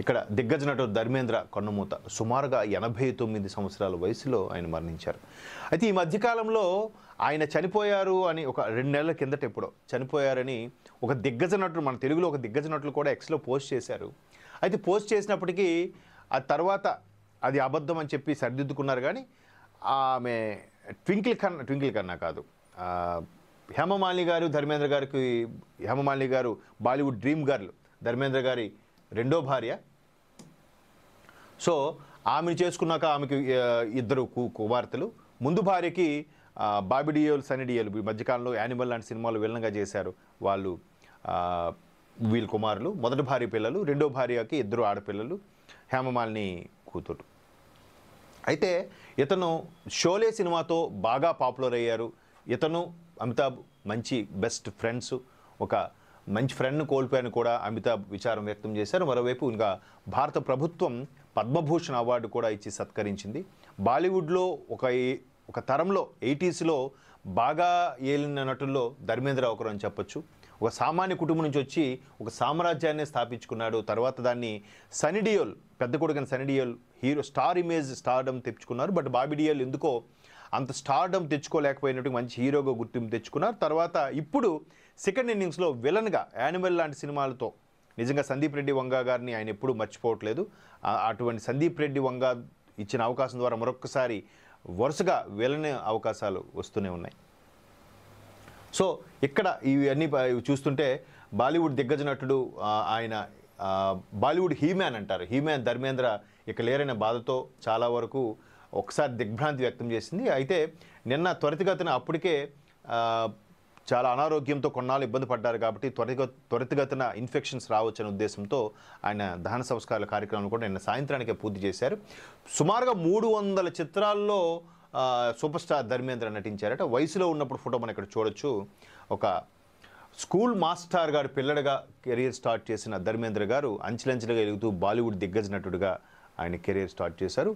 ఇక్కడ దిగ్గజ నటుడు ధర్మేంద్ర కన్నుమూత. సుమారుగా 89 సంవత్సరాల వయసులో ఆయన మరణించారు. అయితే ఈ మధ్యకాలంలో ఆయన చనిపోయారు అని ఒక 2 నెలల కిందట ఎప్పుడో చనిపోయారని ఒక దిగ్గజ నటుడు, మన తెలుగులో ఒక దిగ్గజ నటులు కూడా ఎక్స్లో పోస్ట్ చేశారు. అయితే పోస్ట్ చేసినప్పటికీ ఆ తర్వాత అది అబద్ధం అని చెప్పి సరిదిద్దుకున్నారు. కానీ ఆమె ట్వింకిల్ కన్నా కాదు, హేమమాలిని గారు ధర్మేంద్ర గారికి, హేమమాలిని గారు బాలీవుడ్ డ్రీమ్ గర్ల్, ధర్మేంద్ర గారి రెండో భార్య. సో ఆమెను చేసుకున్నాక ఆమెకి 2 కుమార్తెలు. ముందు భార్యకి బాబీ డియోల్, సన్నీ డియోల్ ఈ మధ్యకాలంలో యానిమల్ లాంటి సినిమాలు విలన్గా చేశారు. వాళ్ళు వీళ్ళ కుమారులు. మొదటి భార్య పిల్లలు, రెండో భార్యకి 2 ఆడపిల్లలు, హేమమాలిని కూతురు. అయితే ఇతను షోలే సినిమాతో బాగా పాపులర్ అయ్యారు. ఇతను అమితాబ్ మంచి బెస్ట్ ఫ్రెండ్స్. ఒక మంచి ఫ్రెండ్ను కోల్పోయాను కూడా అమితాబ్ విచారం వ్యక్తం చేశారు. మరోవైపు ఇంకా భారత ప్రభుత్వం పద్మభూషణ్ అవార్డు కూడా ఇచ్చి సత్కరించింది. బాలీవుడ్లో ఒక తరంలో 80స్లో బాగా ఏలిన నటుల్లో ధర్మేంద్ర ఒకరు అని చెప్పొచ్చు. ఒక సామాన్య కుటుంబం నుంచి వచ్చి ఒక సామ్రాజ్యాన్ని స్థాపించుకున్నాడు. తర్వాత దాన్ని సన్నీ డియోల్, పెద్ద కొడుకుని సన్నీ డియోల్ హీరో స్టార్డమ్ తెచ్చుకున్నారు. బట్ బాబీ డియోల్ ఎందుకో అంత స్టార్డమ్ తెచ్చుకోలేకపోయినట్టు మంచి హీరోగా గుర్తింపు తెచ్చుకున్నారు. తర్వాత ఇప్పుడు సెకండ్ ఇన్నింగ్స్లో విలన్గా యానిమల్ లాంటి సినిమాలతో నిజంగా సందీప్ రెడ్డి వంగా గారిని ఆయన ఎప్పుడూ మర్చిపోవట్లేదు. అటువంటి సందీప్ రెడ్డి వంగా ఇచ్చిన అవకాశం ద్వారా మరొక్కసారి వరుసగా విలన్ అవకాశాలు వస్తూనే ఉన్నాయి. సో ఇక్కడ ఇవన్నీ చూస్తుంటే బాలీవుడ్ దిగ్గజ నటుడు, ఆయన బాలీవుడ్ హీమ్యాన్ అంటారు. హీమ్యాన్ ధర్మేంద్ర ఇక లేరనే బాధతో చాలా వరకు ఒకసారి దిగ్భ్రాంతి వ్యక్తం చేసింది. అయితే నిన్న త్వరితగతిన అప్పటికే చాలా అనారోగ్యంతో కొన్నాళ్ళు ఇబ్బంది పడ్డారు కాబట్టి త్వరితగతిన ఇన్ఫెక్షన్స్ రావచ్చనే ఉద్దేశంతో ఆయన దహన సంస్కారాల కార్యక్రమాలు కూడా నిన్న సాయంత్రానికే పూర్తి చేశారు. సుమారుగా 300 చిత్రాల్లో సూపర్ స్టార్ ధర్మేంద్ర నటించారట. వయసులో ఉన్నప్పుడు ఫోటో మనం ఇక్కడ చూడొచ్చు. ఒక స్కూల్ మాస్టర్ గారు పిల్లడిగా కెరీర్ స్టార్ట్ చేసిన ధర్మేంద్ర గారు అంచెలంచెలుగా ఎదుగుతూ బాలీవుడ్ దిగ్గజ నటుడిగా ఆయన కెరీర్ స్టార్ట్ చేశారు.